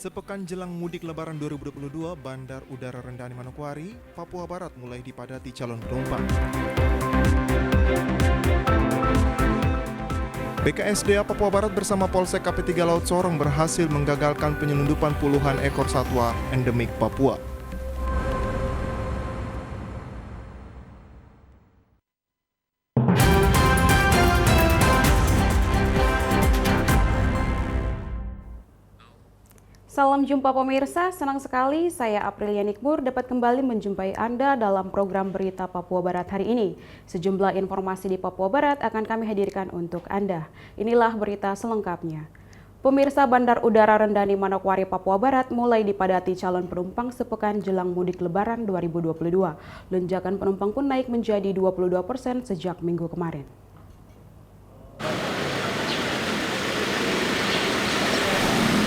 Sepekan jelang mudik Lebaran 2022, Bandar Udara Rendani Manokwari, Papua Barat mulai dipadati calon penumpang. BKSDA Papua Barat bersama Polsek KP3 Laut Sorong berhasil menggagalkan penyelundupan puluhan ekor satwa endemik Papua. Salam jumpa pemirsa, senang sekali saya Aprilia Nikbur dapat kembali menjumpai Anda dalam program Berita Papua Barat hari ini. Sejumlah informasi di Papua Barat akan kami hadirkan untuk Anda. Inilah berita selengkapnya. Pemirsa, Bandar Udara Rendani Manokwari Papua Barat mulai dipadati calon penumpang sepekan jelang mudik Lebaran 2022. Lonjakan penumpang pun naik menjadi 22% sejak minggu kemarin.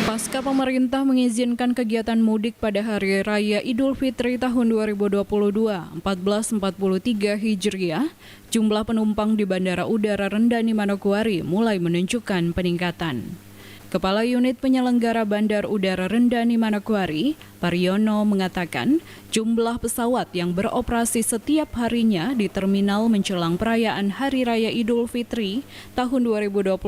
Pasca pemerintah mengizinkan kegiatan mudik pada Hari Raya Idul Fitri tahun 2022, 1443 Hijriah, jumlah penumpang di Bandara Udara Rendani Manokwari mulai menunjukkan peningkatan. Kepala Unit Penyelenggara Bandar Udara Rendani Manokwari, Pariono, mengatakan jumlah pesawat yang beroperasi setiap harinya di terminal menjelang perayaan Hari Raya Idul Fitri tahun 2022,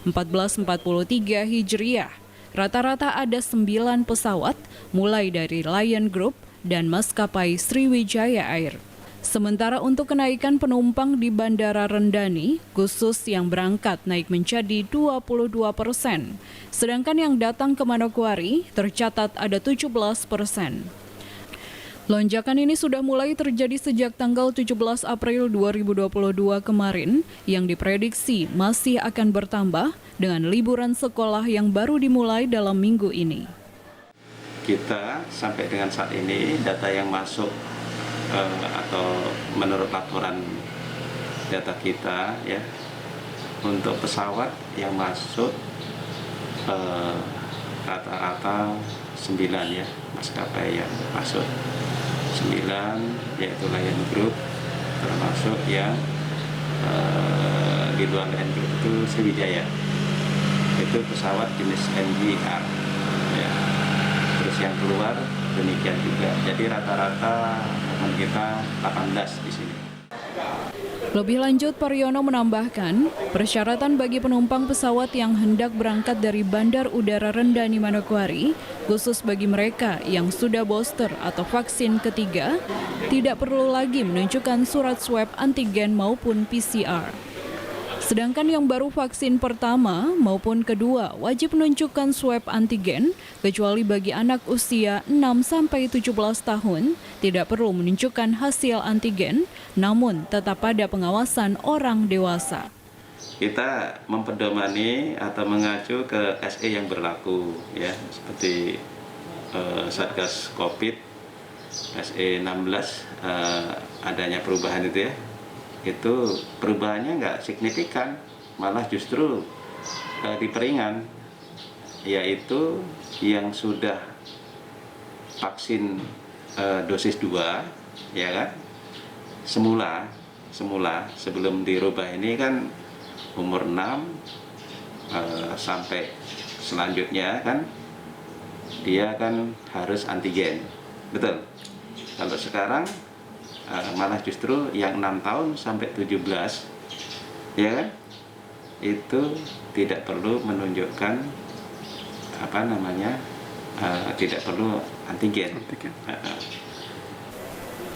1443 Hijriah. Rata-rata ada 9 pesawat, mulai dari Lion Group dan maskapai Sriwijaya Air. Sementara untuk kenaikan penumpang di Bandara Rendani, khusus yang berangkat naik menjadi 22%, sedangkan yang datang ke Manokwari tercatat ada 17%. Lonjakan ini sudah mulai terjadi sejak tanggal 17 April 2022 kemarin, yang diprediksi masih akan bertambah dengan liburan sekolah yang baru dimulai dalam minggu ini. Kita sampai dengan saat ini data yang masuk atau menurut laporan data kita ya, untuk pesawat yang masuk rata-rata 9 ya maskapai yang masuk. 9 yaitu Lion Group, termasuk yang di luar Lion Group itu Sriwijaya, itu pesawat jenis MGR ya. Terus yang keluar demikian juga, jadi rata-rata teman kita 18 di sini. Lebih lanjut, Pariono menambahkan, persyaratan bagi penumpang pesawat yang hendak berangkat dari Bandar Udara Rendani Manokwari, khusus bagi mereka yang sudah booster atau vaksin ketiga, tidak perlu lagi menunjukkan surat swab antigen maupun PCR. Sedangkan yang baru vaksin pertama maupun kedua wajib menunjukkan swab antigen, kecuali bagi anak usia 6-17 tahun tidak perlu menunjukkan hasil antigen, namun tetap pada pengawasan orang dewasa. Kita mempedomani atau mengacu ke SE yang berlaku ya, seperti Satgas Covid SE 16 adanya perubahan itu ya. Itu perubahannya nggak signifikan, malah justru diperingan, yaitu yang sudah vaksin dosis 2 ya kan, semula sebelum dirubah ini kan umur 6 sampai selanjutnya kan dia kan harus antigen, betul. Kalau sekarang malah justru yang 6 tahun sampai 17 ya kan, itu tidak perlu menunjukkan tidak perlu antigen.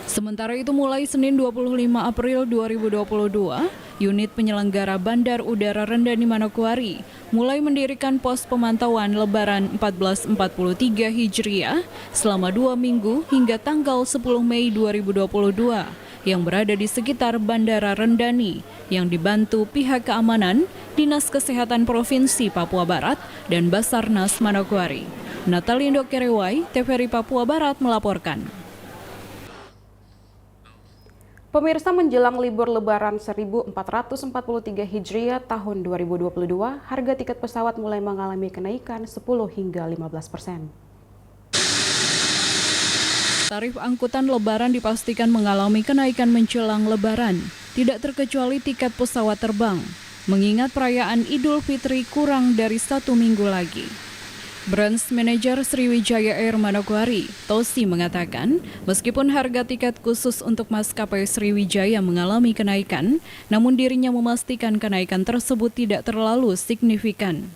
Sementara itu mulai Senin 25 April 2022, unit penyelenggara Bandar Udara Rendani Manokwari mulai mendirikan pos pemantauan Lebaran 1443 Hijriah selama 2 minggu hingga tanggal 10 Mei 2022 yang berada di sekitar Bandara Rendani yang dibantu pihak keamanan, Dinas Kesehatan Provinsi Papua Barat, dan Basarnas Manokwari. Natalindo Kerewai, TVRI Papua Barat melaporkan. Pemirsa, menjelang libur Lebaran 1443 Hijriah tahun 2022, harga tiket pesawat mulai mengalami kenaikan 10 hingga 15%. Tarif angkutan Lebaran dipastikan mengalami kenaikan menjelang Lebaran, tidak terkecuali tiket pesawat terbang, mengingat perayaan Idul Fitri kurang dari 1 minggu lagi. Branch Manager Sriwijaya Air Manokwari, Tosi mengatakan, meskipun harga tiket khusus untuk maskapai Sriwijaya mengalami kenaikan, namun dirinya memastikan kenaikan tersebut tidak terlalu signifikan.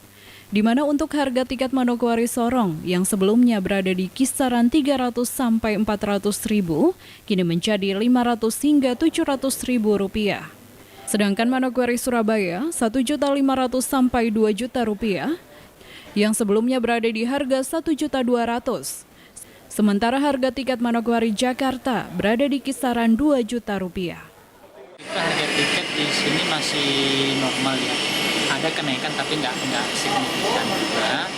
Di mana untuk harga tiket Manokwari Sorong yang sebelumnya berada di kisaran 300 sampai 400 ribu, kini menjadi 500 hingga 700 ribu rupiah. Sedangkan Manokwari Surabaya 1.500.000 sampai 2 juta rupiah, yang sebelumnya berada di harga 1.200.000. Sementara harga tiket Manokwari Jakarta berada di kisaran 2 juta rupiah. Harga tiket di sini masih normal ya. Ada kenaikan tapi nggak signifikan juga.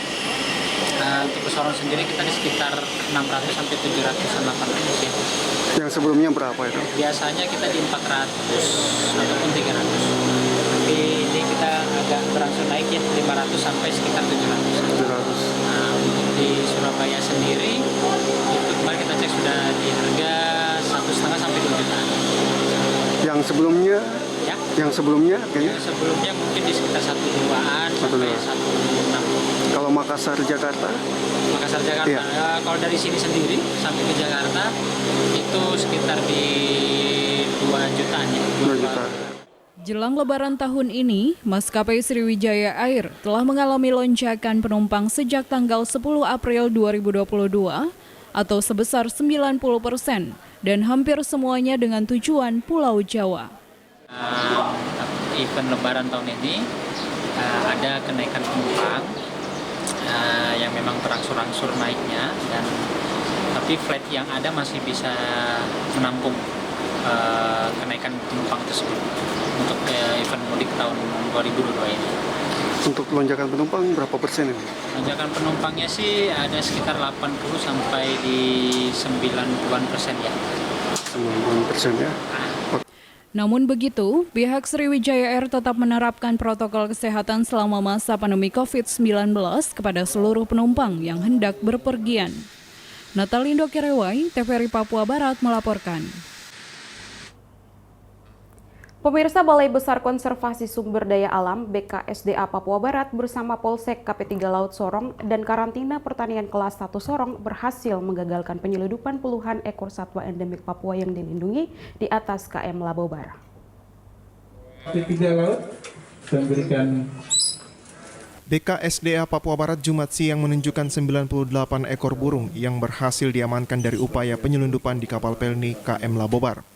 Untuk ke Sorong sendiri kita di sekitar 600 sampai 700-an 800 ya. Yang sebelumnya berapa itu? Biasanya kita di 400 ataupun 300. Tapi ini kita agak berangsur naik ya 500 sampai sekitar 700. 700. Nah, untuk di Surabaya sendiri itu kemarin kita cek sudah di harga 1,5 sampai 2 juta. Yang sebelumnya? Ya. Yang sebelumnya kayaknya? Yang sebelumnya mungkin di sekitar 1,2-an sampai 1,6. Kalau Makassar Jakarta? Makassar Jakarta. Iya. Kalau dari sini sendiri sampai ke Jakarta itu sekitar di 2 jutaan ya. 2 juta. Jelang Lebaran tahun ini, maskapai Sriwijaya Air telah mengalami lonjakan penumpang sejak tanggal 10 April 2022 atau sebesar 90% dan hampir semuanya dengan tujuan Pulau Jawa. Event Lebaran tahun ini ada kenaikan penumpang yang memang berangsur-angsur naiknya, dan tapi flight yang ada masih bisa menampung kenaikan penumpang tersebut untuk event mudik tahun 2022 ini. Untuk lonjakan penumpang berapa persen ini? Lonjakan penumpangnya sih ada sekitar 80 sampai di 90% ya. 90% ya. Namun begitu, pihak Sriwijaya Air tetap menerapkan protokol kesehatan selama masa pandemi COVID-19 kepada seluruh penumpang yang hendak berpergian. Natalindo Kerewai, TVRI Papua Barat melaporkan. Pemirsa, Balai Besar Konservasi Sumber Daya Alam BKSDA Papua Barat bersama Polsek KP3 Laut Sorong dan Karantina Pertanian Kelas 1 Sorong berhasil menggagalkan penyeludupan puluhan ekor satwa endemik Papua yang dilindungi di atas KM Labobar. KP3 Laut memberikan BKSDA Papua Barat Jumat siang menunjukkan 98 ekor burung yang berhasil diamankan dari upaya penyelundupan di kapal Pelni KM Labobar.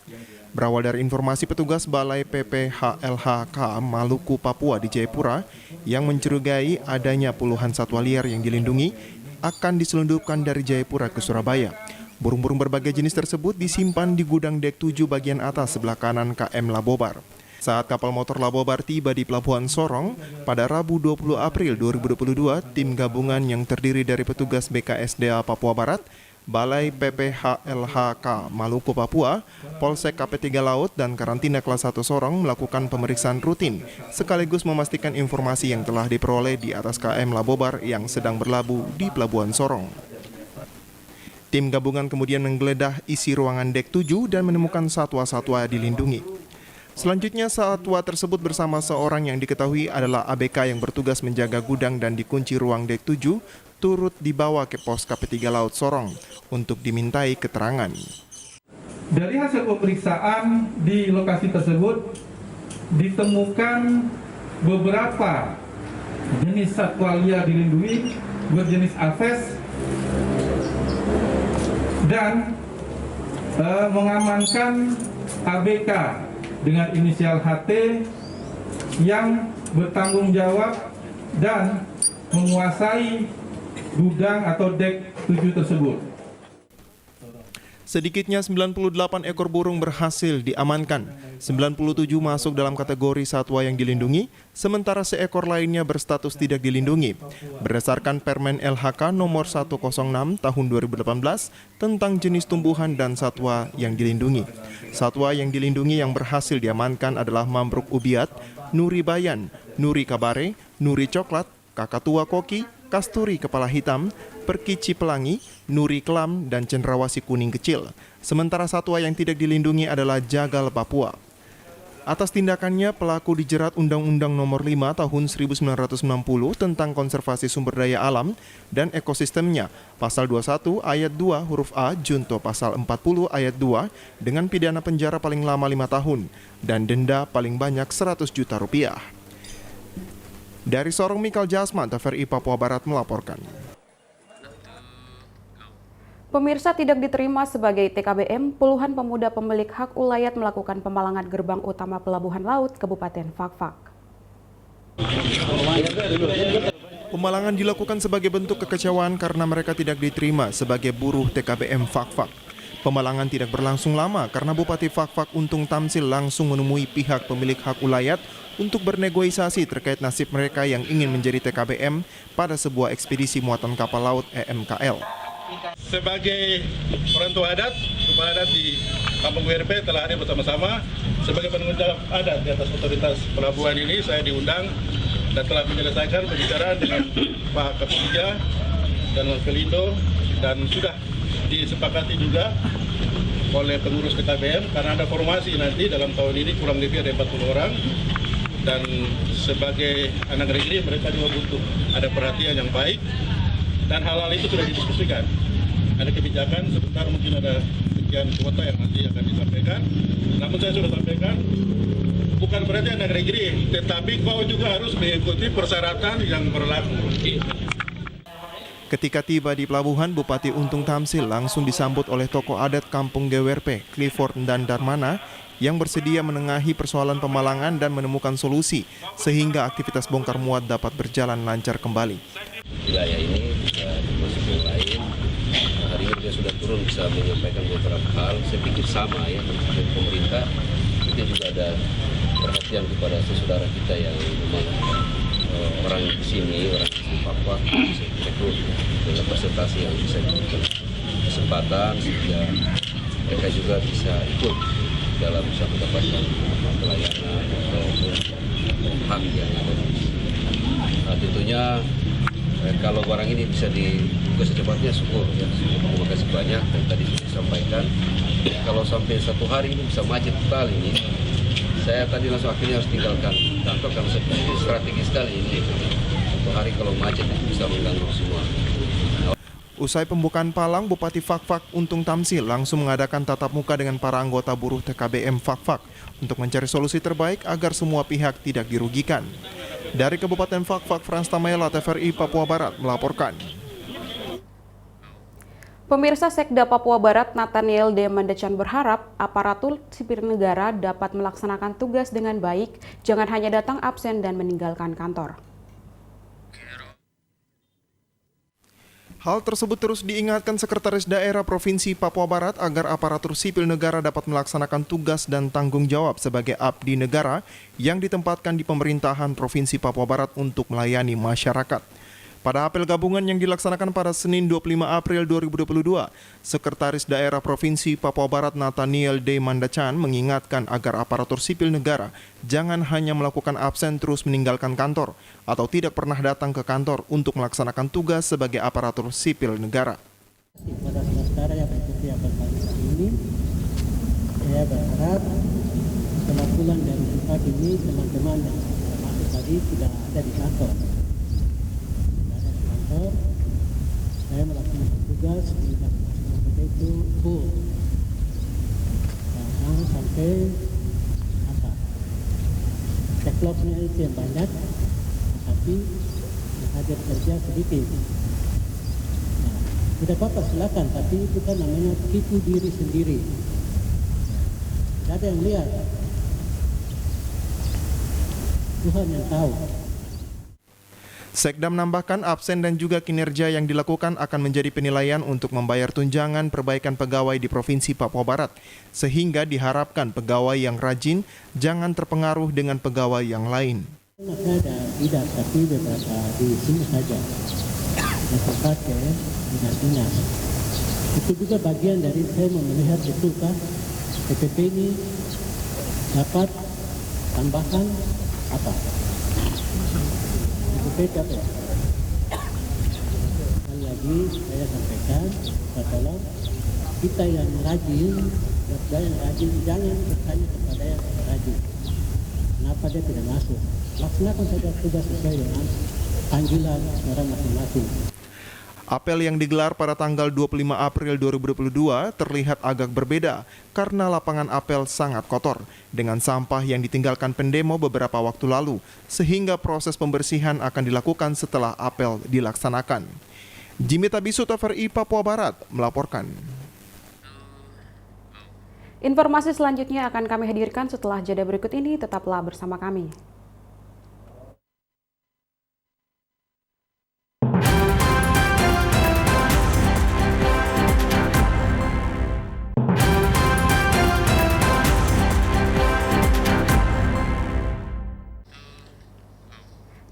Berawal dari informasi petugas Balai PPHLHK Maluku Papua di Jayapura yang mencurigai adanya puluhan satwa liar yang dilindungi akan diselundupkan dari Jayapura ke Surabaya. Burung-burung berbagai jenis tersebut disimpan di gudang dek 7 bagian atas sebelah kanan KM Labobar. Saat kapal motor Labobar tiba di Pelabuhan Sorong pada Rabu 20 April 2022, tim gabungan yang terdiri dari petugas BKSDA Papua Barat, Balai PPHLHK Maluku Papua, Polsek KP3 Laut, dan Karantina Kelas 1 Sorong melakukan pemeriksaan rutin sekaligus memastikan informasi yang telah diperoleh di atas KM Labobar yang sedang berlabuh di Pelabuhan Sorong. Tim gabungan kemudian menggeledah isi ruangan dek 7 dan menemukan satwa-satwa dilindungi. Selanjutnya, satwa tersebut bersama seorang yang diketahui adalah ABK yang bertugas menjaga gudang dan dikunci ruang dek 7 turut dibawa ke pos KP3 Laut Sorong untuk dimintai keterangan. dari hasil pemeriksaan di lokasi tersebut ditemukan beberapa jenis satwa liar dilindungi berjenis Aves dan mengamankan ABK dengan inisial HT yang bertanggung jawab dan menguasai gudang atau dek 7 tersebut. Sedikitnya 98 ekor burung berhasil diamankan. 97 masuk dalam kategori satwa yang dilindungi, sementara seekor lainnya berstatus tidak dilindungi. Berdasarkan Permen LHK nomor 106 tahun 2018 tentang jenis tumbuhan dan satwa yang dilindungi. Satwa yang dilindungi yang berhasil diamankan adalah mambruk ubiat, nuri bayan, nuri kabare, nuri coklat, kakatua koki, kasturi kepala hitam, perkici pelangi, nuri kelam, dan cendrawasih kuning kecil. Sementara satwa yang tidak dilindungi adalah jagal Papua. Atas tindakannya, pelaku dijerat Undang-Undang Nomor 5 Tahun 1990 tentang konservasi sumber daya alam dan ekosistemnya, Pasal 21 Ayat 2 huruf A junto Pasal 40 Ayat 2 dengan pidana penjara paling lama 5 tahun dan denda paling banyak 100 juta rupiah. Dari Sorong, Mikal Jasman, TVRI Papua Barat melaporkan. Pemirsa, tidak diterima sebagai TKBM, puluhan pemuda pemilik hak ulayat melakukan pemalangan gerbang utama Pelabuhan Laut Kabupaten Fakfak. Pemalangan dilakukan sebagai bentuk kekecewaan karena mereka tidak diterima sebagai buruh TKBM Fakfak. Pemalangan tidak berlangsung lama karena Bupati Fakfak Untung Tamsil langsung menemui pihak pemilik hak ulayat untuk bernegosiasi terkait nasib mereka yang ingin menjadi TKBM pada sebuah ekspedisi muatan kapal laut EMKL. Sebagai orang tua adat, kepala adat di Kampung WRP telah hadir bersama-sama. Sebagai penanggung jawab adat di atas otoritas pelabuhan ini, saya diundang dan telah menyelesaikan pembicaraan dengan Pak Kapolda dan Wakilindo, dan sudah disepakati juga oleh pengurus TKBM karena ada formasi nanti dalam tahun ini kurang lebih ada 40 orang, dan sebagai anak negeri mereka juga butuh ada perhatian yang baik. Dan hal-hal itu sudah didiskusikan. Ada kebijakan, sebentar mungkin ada sekian kuota yang nanti akan disampaikan. Namun saya sudah sampaikan, bukan berarti anak negeri, tetapi kau juga harus mengikuti persyaratan yang berlaku. Ketika tiba di pelabuhan, Bupati Untung Tamsil langsung disambut oleh tokoh adat Kampung GWRP, Clifford dan Darmana, yang bersedia menengahi persoalan pemalangan dan menemukan solusi, sehingga aktivitas bongkar muat dapat berjalan lancar kembali. Wilayah ini termasuk yang lain, hari ini dia sudah turun bisa menyampaikan beberapa hal. Saya pikir sama ya, dari pemerintah kita juga ada perhatian kepada saudara kita yang memang orang di sini, orang di Papua, bisa rekrut dengan presentasi yang bisa diberikan kesempatan sehingga mereka juga bisa ikut dalam bisa mendapatkan pelayanan atau hak yang ada. Nah, tentunya kalau barang ini bisa dibuka secepatnya, syukur ya. Terima kasih banyak. Dan tadi sudah disampaikan, kalau sampai 1 hari ini bisa macet total ini, saya tadi langsung akhirnya harus tinggalkan kantor karena strategis sekali ini. 1 hari kalau macet itu bisa mengganggu semua. Usai pembukaan palang, Bupati Fakfak Untung Tamsil langsung mengadakan tatap muka dengan para anggota buruh TKBM Fakfak untuk mencari solusi terbaik agar semua pihak tidak dirugikan. Dari Kabupaten Fakfak, Frans Tamela, TVRI Papua Barat melaporkan. Pemirsa, Sekda Papua Barat Nathaniel D. Mandacan berharap aparatur sipil negara dapat melaksanakan tugas dengan baik, jangan hanya datang absen dan meninggalkan kantor. Hal tersebut terus diingatkan Sekretaris Daerah Provinsi Papua Barat agar aparatur sipil negara dapat melaksanakan tugas dan tanggung jawab sebagai abdi negara yang ditempatkan di pemerintahan Provinsi Papua Barat untuk melayani masyarakat. Pada apel gabungan yang dilaksanakan pada Senin 25 April 2022, Sekretaris Daerah Provinsi Papua Barat Nathaniel D. Mandacan mengingatkan agar aparatur sipil negara jangan hanya melakukan absen terus meninggalkan kantor atau tidak pernah datang ke kantor untuk melaksanakan tugas sebagai aparatur sipil negara. Pada saudara yang mengikuti apel ini, saya berharap setelah pulang dari tempat ini, teman-teman yang termasuk tadi tidak ada di kantor. Saya melakukan tugas di kantor itu full, jangan sampai backlognya itu yang banyak, tapi hadir kerja sedikit. Nah, tidak apa-apa silakan, tapi itu kan namanya tipu diri sendiri. Tidak ada yang lihat, Tuhan yang tahu. Sekda menambahkan absen dan juga kinerja yang dilakukan akan menjadi penilaian untuk membayar tunjangan perbaikan pegawai di Provinsi Papua Barat, sehingga diharapkan pegawai yang rajin jangan terpengaruh dengan pegawai yang lain. Ada tidak, tapi beberapa di sini saja, di tempat ke dinas-dinas. Itu juga bagian dari saya melihat betulkah PPP ini dapat tambahan apa? Beda ya. Sekali lagi saya sampaikan, tolong kita yang rajin, yang rajin jangan bertanya kepada yang rajin. kenapa dia tidak masuk. Laksanakan saja tugas sesuai dengan panggilan orang masing-masing. Apel yang digelar pada tanggal 25 April 2022 terlihat agak berbeda karena lapangan apel sangat kotor dengan sampah yang ditinggalkan pendemo beberapa waktu lalu, sehingga proses pembersihan akan dilakukan setelah apel dilaksanakan. Jimmy Tabisu, TVRI Papua Barat melaporkan. Informasi selanjutnya akan kami hadirkan setelah jeda berikut ini, tetaplah bersama kami.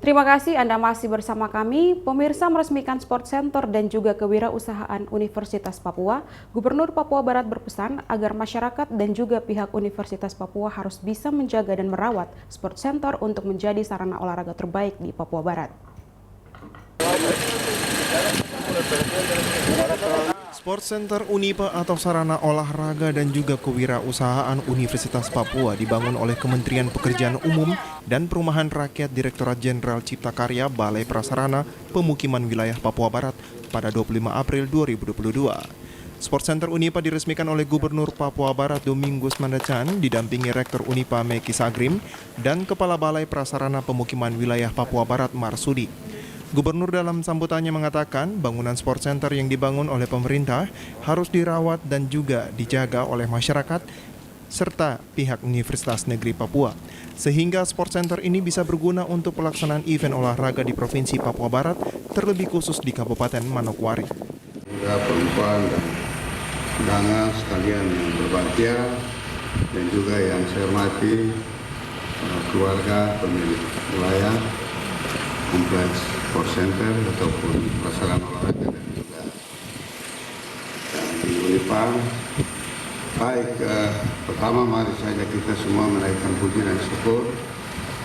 Terima kasih Anda masih bersama kami. Pemirsa, meresmikan Sport Center dan juga kewirausahaan Universitas Papua, Gubernur Papua Barat berpesan agar masyarakat dan juga pihak Universitas Papua harus bisa menjaga dan merawat Sport Center untuk menjadi sarana olahraga terbaik di Papua Barat. Sport Center Unipa atau sarana olahraga dan juga kewirausahaan Universitas Papua dibangun oleh Kementerian Pekerjaan Umum dan Perumahan Rakyat Direktorat Jenderal Cipta Karya Balai Prasarana Pemukiman Wilayah Papua Barat pada 25 April 2022. Sport Center Unipa diresmikan oleh Gubernur Papua Barat Domingus Mandacan didampingi Rektor Unipa Meki Sagrim dan Kepala Balai Prasarana Pemukiman Wilayah Papua Barat Marsudi. Gubernur dalam sambutannya mengatakan bangunan sport center yang dibangun oleh pemerintah harus dirawat dan juga dijaga oleh masyarakat serta pihak Universitas Negeri Papua, sehingga sport center ini bisa berguna untuk pelaksanaan event olahraga di Provinsi Papua Barat, terlebih khusus di Kabupaten Manokwari. Juga perempuan dan undangan sekalian yang berbahagia dan juga yang saya hormati keluarga pemilik wilayah kompleks Sport Center ataupun prasarana olahraga dan juga di Unipa. Baik, pertama mari saja kita semua menaikkan puji dan syukur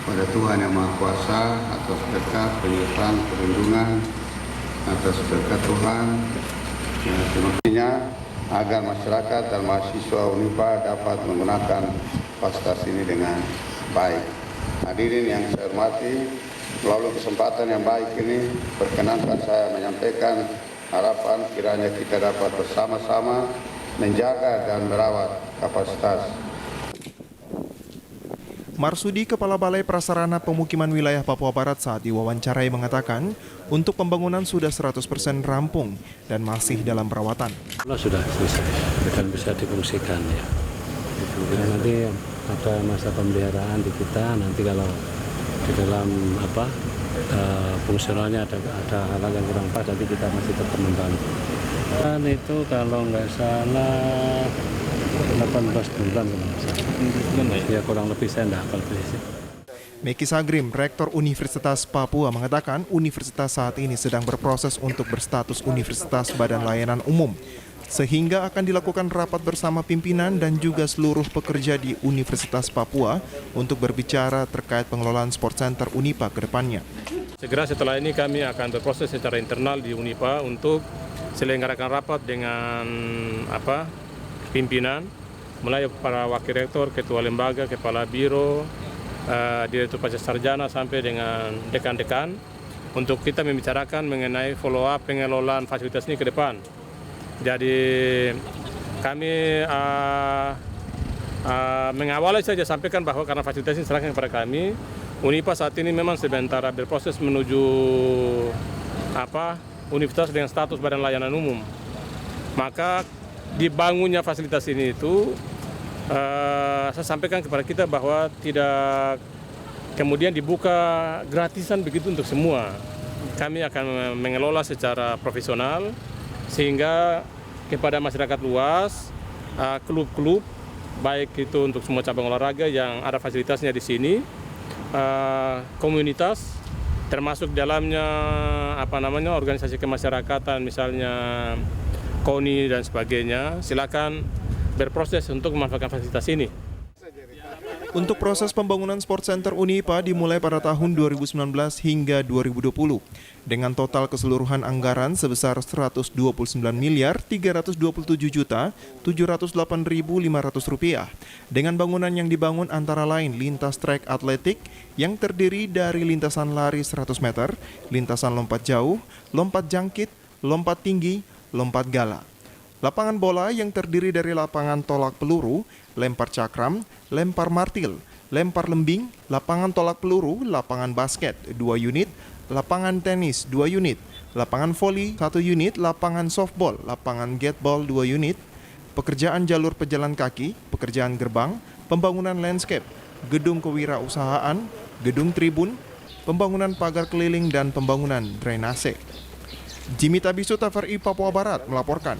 pada Tuhan Yang Maha Kuasa atas berkat penyertaan perlindungan, atas berkat Tuhan yang semestinya agar masyarakat dan mahasiswa Unipa dapat menggunakan fasilitas ini dengan baik. Hadirin yang saya hormati, melalui kesempatan yang baik ini, perkenankan saya menyampaikan harapan kiranya kita dapat bersama-sama menjaga dan merawat kapasitas. Marsudi, Kepala Balai Prasarana Pemukiman Wilayah Papua Barat saat diwawancarai mengatakan untuk pembangunan sudah 100% rampung dan masih dalam perawatan. Sudah selesai dan bisa difungsikan ya. Nanti ada masa pemeliharaan di kita, nanti kalau di dalam fungsionalnya ada hal yang kurang pas, nanti kita masih tetap membantu. Dan itu kalau nggak salah 18 bulan ya, kurang lebih saya nggak hafal sih. Meki Sagrim, Rektor Universitas Papua mengatakan universitas saat ini sedang berproses untuk berstatus Universitas Badan Layanan Umum, sehingga akan dilakukan rapat bersama pimpinan dan juga seluruh pekerja di Universitas Papua untuk berbicara terkait pengelolaan Sport Center Unipa ke depannya. Segera setelah ini kami akan berproses secara internal di Unipa untuk selenggarakan rapat dengan pimpinan, mulai para wakil rektor, ketua lembaga, kepala biro, direktur pajak sarjana sampai dengan dekan-dekan untuk kita membicarakan mengenai follow up pengelolaan fasilitas ini ke depan. Jadi kami mengawali saja sampaikan bahwa karena fasilitas ini serahkan kepada kami, Unipa saat ini memang sementara berproses menuju universitas dengan status badan layanan umum. Maka dibangunnya fasilitas ini itu saya sampaikan kepada kita bahwa tidak kemudian dibuka gratisan begitu untuk semua. Kami akan mengelola secara profesional sehingga kepada masyarakat luas, klub-klub, baik itu untuk semua cabang olahraga yang ada fasilitasnya di sini, komunitas, termasuk dalamnya organisasi kemasyarakatan, misalnya KONI dan sebagainya, silakan berproses untuk memanfaatkan fasilitas ini. Untuk proses pembangunan Sport Center Unipa dimulai pada tahun 2019 hingga 2020 dengan total keseluruhan anggaran sebesar Rp327.327.708.500 dengan bangunan yang dibangun antara lain lintas trek atletik yang terdiri dari lintasan lari 100 meter, lintasan lompat jauh, lompat jangkit, lompat tinggi, lompat gala. Lapangan bola yang terdiri dari lapangan tolak peluru, lempar cakram, lempar martil, lempar lembing, lapangan tolak peluru, lapangan basket 2 unit, lapangan tenis 2 unit, lapangan voli 1 unit, lapangan softball, lapangan gateball 2 unit, pekerjaan jalur pejalan kaki, pekerjaan gerbang, pembangunan landscape, gedung kewirausahaan, gedung tribun, pembangunan pagar keliling dan pembangunan drainase. Jimmy Tabisu, TVRI Papua Barat melaporkan.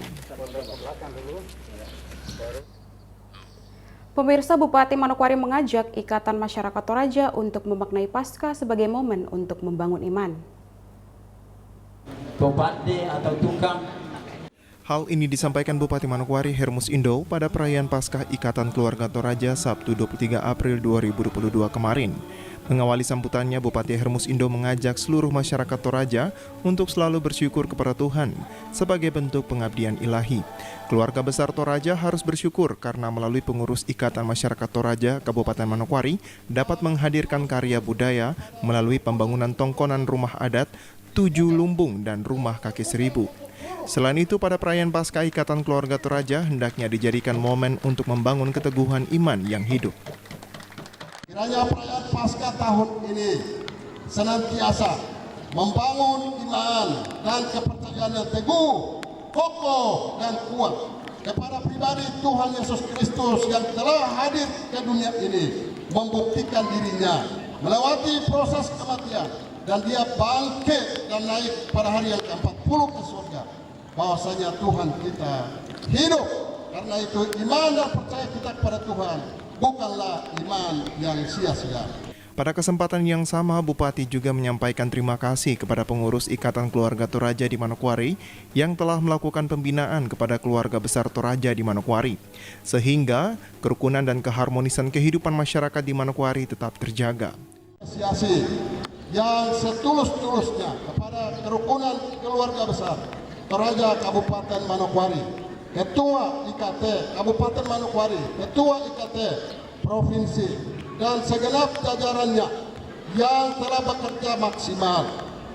Pemirsa, Bupati Manokwari mengajak Ikatan Masyarakat Toraja untuk memaknai Paskah sebagai momen untuk membangun iman. Bupati atau tukang. Hal ini disampaikan Bupati Manokwari Hermus Indo pada perayaan Paskah Ikatan Keluarga Toraja Sabtu 23 April 2022 kemarin. Mengawali sambutannya, Bupati Hermus Indo mengajak seluruh masyarakat Toraja untuk selalu bersyukur kepada Tuhan sebagai bentuk pengabdian ilahi. Keluarga besar Toraja harus bersyukur karena melalui pengurus Ikatan Masyarakat Toraja Kabupaten Manokwari dapat menghadirkan karya budaya melalui pembangunan tongkonan rumah adat, 7 lumbung dan rumah kaki 1000. Selain itu, pada perayaan Paskah Ikatan Keluarga Toraja hendaknya dijadikan momen untuk membangun keteguhan iman yang hidup. Kiranya perayaan Paskah tahun ini senantiasa membangun iman dan kepercayaan yang teguh, kokoh dan kuat kepada pribadi Tuhan Yesus Kristus yang telah hadir ke dunia ini, membuktikan dirinya melewati proses kematian dan dia bangkit dan naik pada hari yang ke-40 ke surga. Bahwasanya Tuhan kita hidup, karena itu iman dan percaya kita kepada Tuhan bukanlah iman yang sia-sia. Pada kesempatan yang sama, Bupati juga menyampaikan terima kasih kepada pengurus Ikatan Keluarga Toraja di Manokwari yang telah melakukan pembinaan kepada keluarga besar Toraja di Manokwari, sehingga kerukunan dan keharmonisan kehidupan masyarakat di Manokwari tetap terjaga. Apresiasi yang setulus-tulusnya kepada kerukunan keluarga besar Toraja Kabupaten Manokwari, Ketua IKT Kabupaten Manokwari, Ketua IKT Provinsi, dan segenap jajarannya yang telah bekerja maksimal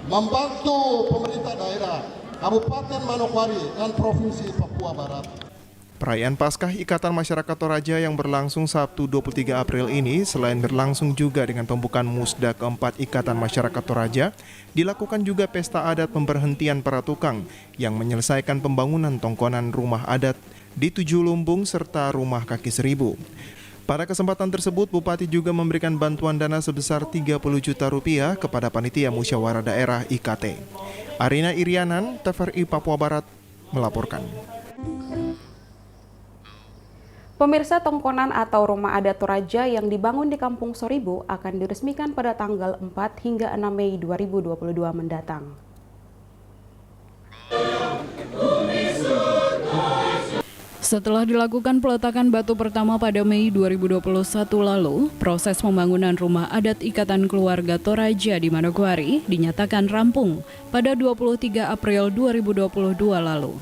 membantu pemerintah daerah Kabupaten Manokwari dan Provinsi Papua Barat. Perayaan Paskah Ikatan Masyarakat Toraja yang berlangsung Sabtu 23 April ini selain berlangsung juga dengan pembukaan musda keempat Ikatan Masyarakat Toraja, dilakukan juga pesta adat pemberhentian para tukang yang menyelesaikan pembangunan tongkonan rumah adat di 7 lumbung serta rumah kaki 1000. Pada kesempatan tersebut, Bupati juga memberikan bantuan dana sebesar 30 juta rupiah kepada Panitia Musyawarah Daerah IKT. Arina Irianan, TVRI Papua Barat melaporkan. Pemirsa, tongkonan atau rumah adat Toraja yang dibangun di Kampung Soribo akan diresmikan pada tanggal 4 hingga 6 Mei 2022 mendatang. Setelah dilakukan peletakan batu pertama pada Mei 2021 lalu, proses pembangunan rumah adat Ikatan Keluarga Toraja di Manokwari dinyatakan rampung pada 23 April 2022 lalu.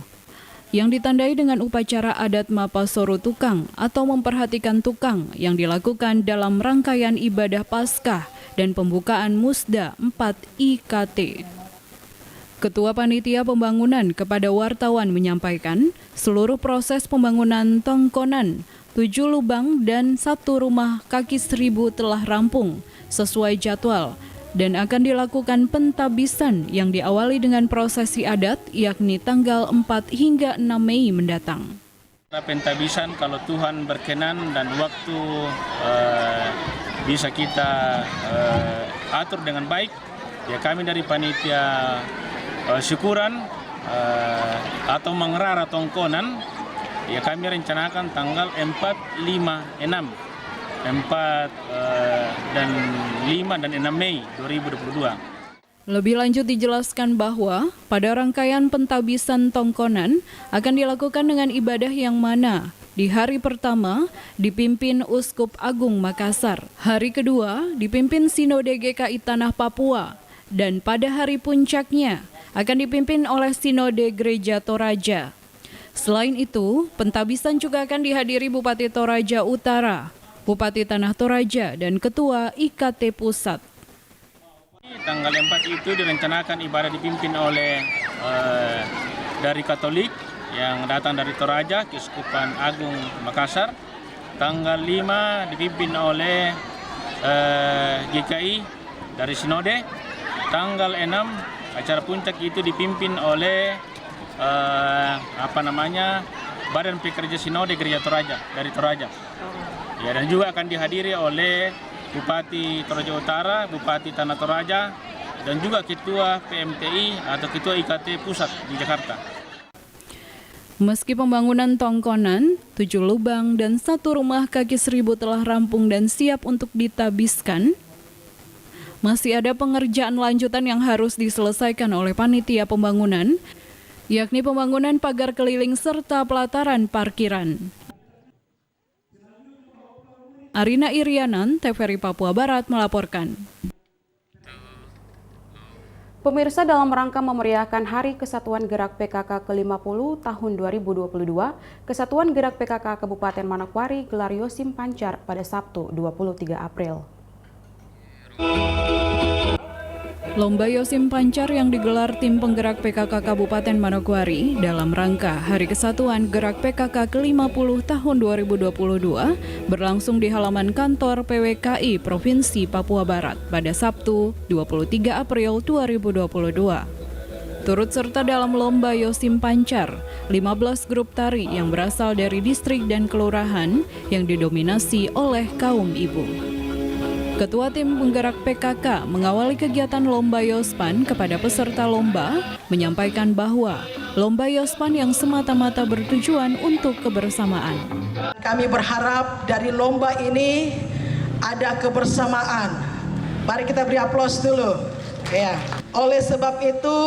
Yang ditandai dengan upacara adat Mapasoro Tukang atau memperhatikan tukang yang dilakukan dalam rangkaian ibadah Paskah dan pembukaan Musda 4 IKT. Ketua Panitia Pembangunan kepada wartawan menyampaikan seluruh proses pembangunan tongkonan, 7 lubang dan 1 rumah kaki 1000 telah rampung sesuai jadwal dan akan dilakukan pentabisan yang diawali dengan prosesi adat yakni tanggal 4 hingga 6 Mei mendatang. Pentabisan kalau Tuhan berkenan dan waktu bisa kita atur dengan baik, ya kami dari panitia syukuran atau mengerara tongkonan, ya kami rencanakan tanggal 4, 5, 6. 4 dan 5 dan 6 Mei 2022. Lebih lanjut dijelaskan bahwa pada rangkaian pentabisan tongkonan akan dilakukan dengan ibadah yang mana di hari pertama dipimpin Uskup Agung Makassar, hari kedua dipimpin Sinode GKI Tanah Papua, dan pada hari puncaknya akan dipimpin oleh Sinode Gereja Toraja. Selain itu, pentabisan juga akan dihadiri Bupati Toraja Utara, Bupati Tanah Toraja, dan Ketua IKT Pusat. Tanggal 4 itu direncanakan ibadah dipimpin oleh dari Katolik yang datang dari Toraja, Keuskupan Agung Makassar. Tanggal 5 dipimpin oleh GKI dari Sinode. Tanggal 6 acara puncak itu dipimpin oleh Badan Pekerja Sinode Gereja Toraja dari Toraja. Ya, dan juga akan dihadiri oleh Bupati Toraja Utara, Bupati Tanah Toraja, dan juga Ketua PMTI atau Ketua IKT Pusat di Jakarta. Meski pembangunan tongkonan, 7 lubang, dan 1 rumah kaki 1000 telah rampung dan siap untuk ditabiskan, masih ada pengerjaan lanjutan yang harus diselesaikan oleh panitia pembangunan, yakni pembangunan pagar keliling serta pelataran parkiran. Arina Irianan, TVRI Papua Barat melaporkan. Pemirsa, dalam rangka memeriahkan Hari Kesatuan Gerak PKK ke-50 tahun 2022, Kesatuan Gerak PKK Kabupaten Manokwari gelar Yosim Pancar pada Sabtu 23 April. Lomba Yosim Pancar yang digelar tim penggerak PKK Kabupaten Manokwari dalam rangka Hari Kesatuan Gerak PKK ke-50 tahun 2022 berlangsung di halaman kantor PWKI Provinsi Papua Barat pada Sabtu 23 April 2022. Turut serta dalam Lomba Yosim Pancar, 15 grup tari yang berasal dari distrik dan kelurahan yang didominasi oleh kaum ibu. Ketua Tim Penggerak PKK mengawali kegiatan Lomba Yospan kepada peserta lomba, menyampaikan bahwa Lomba Yospan yang semata-mata bertujuan untuk kebersamaan. Kami berharap dari lomba ini ada kebersamaan. Mari kita beri aplaus dulu. Ya. Oleh sebab itu,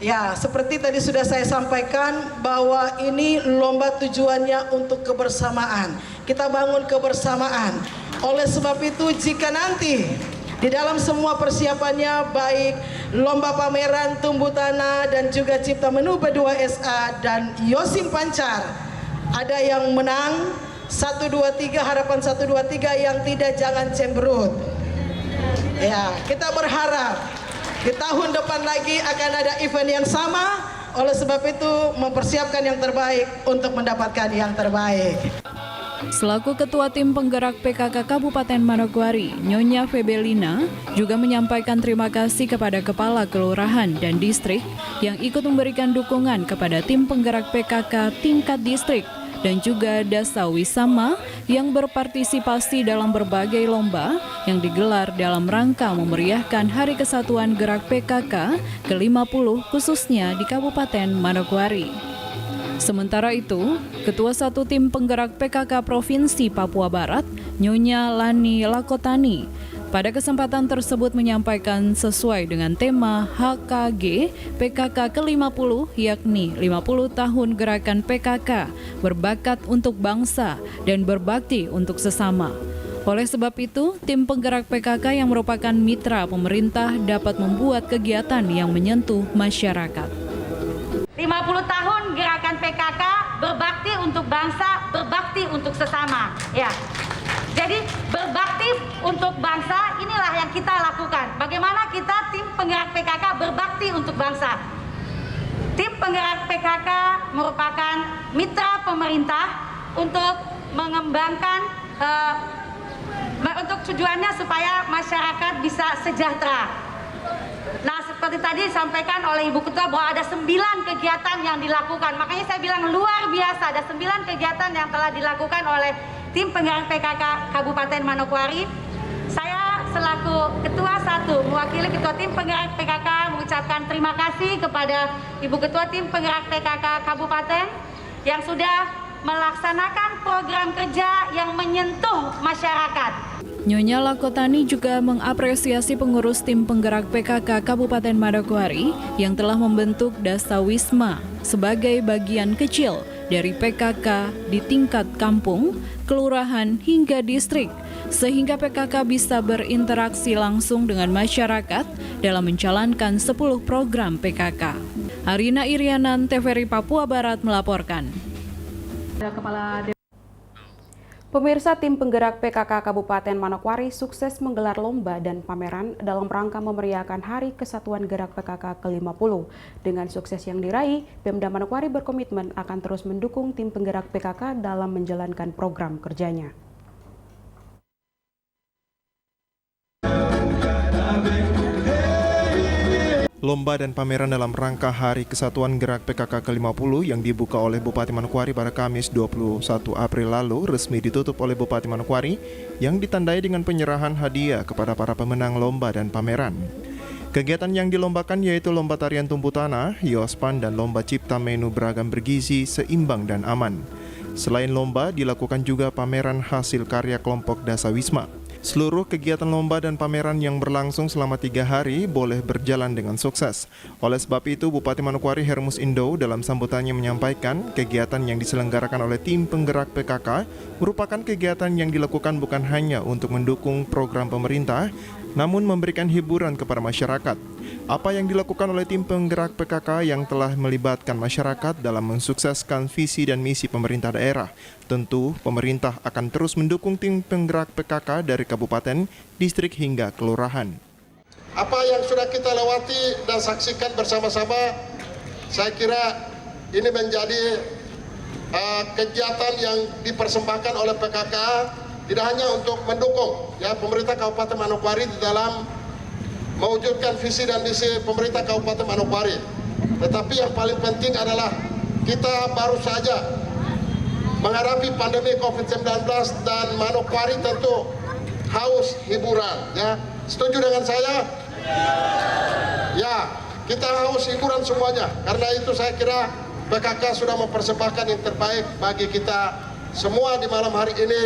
ya seperti tadi sudah saya sampaikan bahwa ini lomba tujuannya untuk kebersamaan. Kita bangun kebersamaan. Oleh sebab itu, jika nanti di dalam semua persiapannya baik lomba pameran tumbuh tanah dan juga cipta menu B2SA dan Yosim Pancar ada yang menang 1, 2, 3, harapan 1, 2, 3, yang tidak jangan cemberut. Ya, kita berharap di tahun depan lagi akan ada event yang sama. Oleh sebab itu mempersiapkan yang terbaik untuk mendapatkan yang terbaik. Selaku Ketua Tim Penggerak PKK Kabupaten Manokwari, Nyonya Febelina juga menyampaikan terima kasih kepada Kepala Kelurahan dan Distrik yang ikut memberikan dukungan kepada Tim Penggerak PKK tingkat distrik dan juga Dasa Wisama yang berpartisipasi dalam berbagai lomba yang digelar dalam rangka memeriahkan Hari Kesatuan Gerak PKK ke-50 khususnya di Kabupaten Manokwari. Sementara itu, Ketua 1 Tim Penggerak PKK Provinsi Papua Barat, Nyonya Lani Lakotani, pada kesempatan tersebut menyampaikan sesuai dengan tema HKG PKK ke-50, yakni 50 tahun gerakan PKK, berbakat untuk bangsa dan berbakti untuk sesama. Oleh sebab itu, Tim Penggerak PKK yang merupakan mitra pemerintah dapat membuat kegiatan yang menyentuh masyarakat. 50 tahun gerakan PKK, berbakti untuk bangsa, berbakti untuk sesama. Ya. Jadi berbakti untuk bangsa inilah yang kita lakukan. Bagaimana kita Tim Penggerak PKK berbakti untuk bangsa. Tim Penggerak PKK merupakan mitra pemerintah untuk mengembangkan untuk tujuannya supaya masyarakat bisa sejahtera. Nah, seperti tadi disampaikan oleh Ibu Ketua bahwa ada 9 kegiatan yang dilakukan. Makanya saya bilang luar biasa, ada 9 kegiatan yang telah dilakukan oleh Tim Penggerak PKK Kabupaten Manokwari. Saya selaku Ketua 1 mewakili Ketua Tim Penggerak PKK mengucapkan terima kasih kepada Ibu Ketua Tim Penggerak PKK Kabupaten yang sudah melaksanakan program kerja yang menyentuh masyarakat. Nyonya Lakotani juga mengapresiasi pengurus Tim Penggerak PKK Kabupaten Manokwari yang telah membentuk Dasa Wisma sebagai bagian kecil dari PKK di tingkat kampung, kelurahan hingga distrik, sehingga PKK bisa berinteraksi langsung dengan masyarakat dalam menjalankan 10 program PKK. Arina Irianan, TVRI Papua Barat melaporkan. Pemirsa, tim penggerak PKK Kabupaten Manokwari sukses menggelar lomba dan pameran dalam rangka memeriahkan Hari Kesatuan Gerak PKK ke-50. Dengan sukses yang diraih, Pemda Manokwari berkomitmen akan terus mendukung tim penggerak PKK dalam menjalankan program kerjanya. Lomba dan pameran dalam rangka Hari Kesatuan Gerak PKK ke-50 yang dibuka oleh Bupati Manokwari pada Kamis 21 April lalu resmi ditutup oleh Bupati Manokwari yang ditandai dengan penyerahan hadiah kepada para pemenang lomba dan pameran. Kegiatan yang dilombakan yaitu lomba tarian tumpu tanah, yospan, dan lomba cipta menu beragam bergizi, seimbang, dan aman. Selain lomba, dilakukan juga pameran hasil karya kelompok Dasawisma. Seluruh kegiatan lomba dan pameran yang berlangsung selama 3 hari boleh berjalan dengan sukses. Oleh sebab itu, Bupati Manokwari Hermus Indo dalam sambutannya menyampaikan kegiatan yang diselenggarakan oleh tim penggerak PKK merupakan kegiatan yang dilakukan bukan hanya untuk mendukung program pemerintah, namun memberikan hiburan kepada masyarakat. Apa yang dilakukan oleh tim penggerak PKK yang telah melibatkan masyarakat dalam mensukseskan visi dan misi pemerintah daerah. Tentu, pemerintah akan terus mendukung tim penggerak PKK dari kabupaten, distrik, hingga kelurahan. Apa yang sudah kita lewati dan saksikan bersama-sama, saya kira ini menjadi kegiatan yang dipersembahkan oleh PKK, tidak hanya untuk mendukung pemerintah Kabupaten Manokwari di dalam mewujudkan visi dan misi pemerintah Kabupaten Manokwari. Tetapi yang paling penting adalah kita baru saja menghadapi pandemi COVID-19 dan Manokwari tentu haus hiburan. Setuju dengan saya? Ya, kita haus hiburan semuanya. Karena itu saya kira PKK sudah mempersembahkan yang terbaik bagi kita semua di malam hari ini.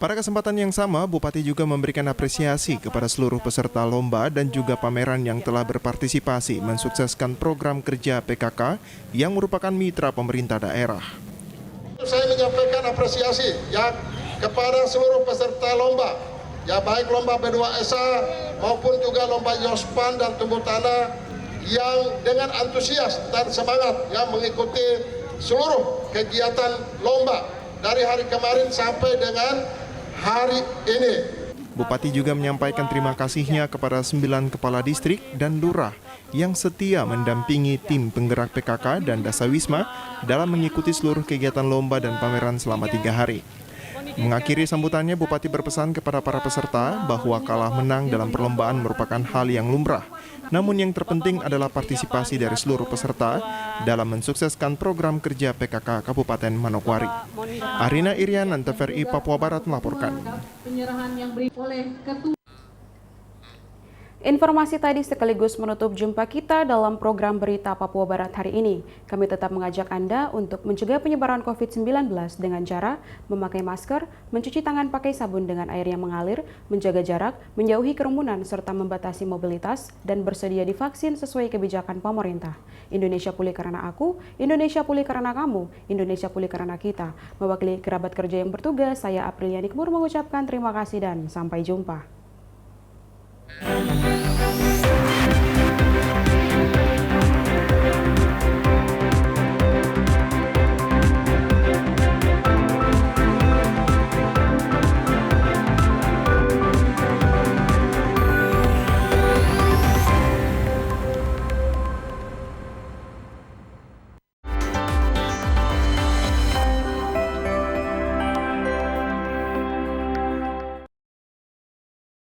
Pada kesempatan yang sama, Bupati juga memberikan apresiasi kepada seluruh peserta lomba dan juga pameran yang telah berpartisipasi mensukseskan program kerja PKK yang merupakan mitra pemerintah daerah. Saya menyampaikan apresiasi kepada seluruh peserta lomba, baik lomba B2SA maupun juga lomba Yospan dan tumbuh tanah yang dengan antusias dan semangat mengikuti seluruh kegiatan lomba dari hari kemarin sampai dengan hari ini. Bupati juga menyampaikan terima kasihnya kepada 9 kepala distrik dan lurah yang setia mendampingi tim penggerak PKK dan Dasawisma dalam mengikuti seluruh kegiatan lomba dan pameran selama 3 hari. Mengakhiri sambutannya, Bupati berpesan kepada para peserta bahwa kalah menang dalam perlombaan merupakan hal yang lumrah. Namun yang terpenting adalah partisipasi dari seluruh peserta dalam mensukseskan program kerja PKK Kabupaten Manokwari. Arina Irianan, TVRI Papua Barat melaporkan. Informasi tadi sekaligus menutup jumpa kita dalam program Berita Papua Barat hari ini. Kami tetap mengajak Anda untuk mencegah penyebaran COVID-19 dengan cara memakai masker, mencuci tangan pakai sabun dengan air yang mengalir, menjaga jarak, menjauhi kerumunan, serta membatasi mobilitas, dan bersedia divaksin sesuai kebijakan pemerintah. Indonesia pulih karena aku, Indonesia pulih karena kamu, Indonesia pulih karena kita. Mewakili kerabat kerja yang bertugas, saya Aprilia Nikmur mengucapkan terima kasih dan sampai jumpa.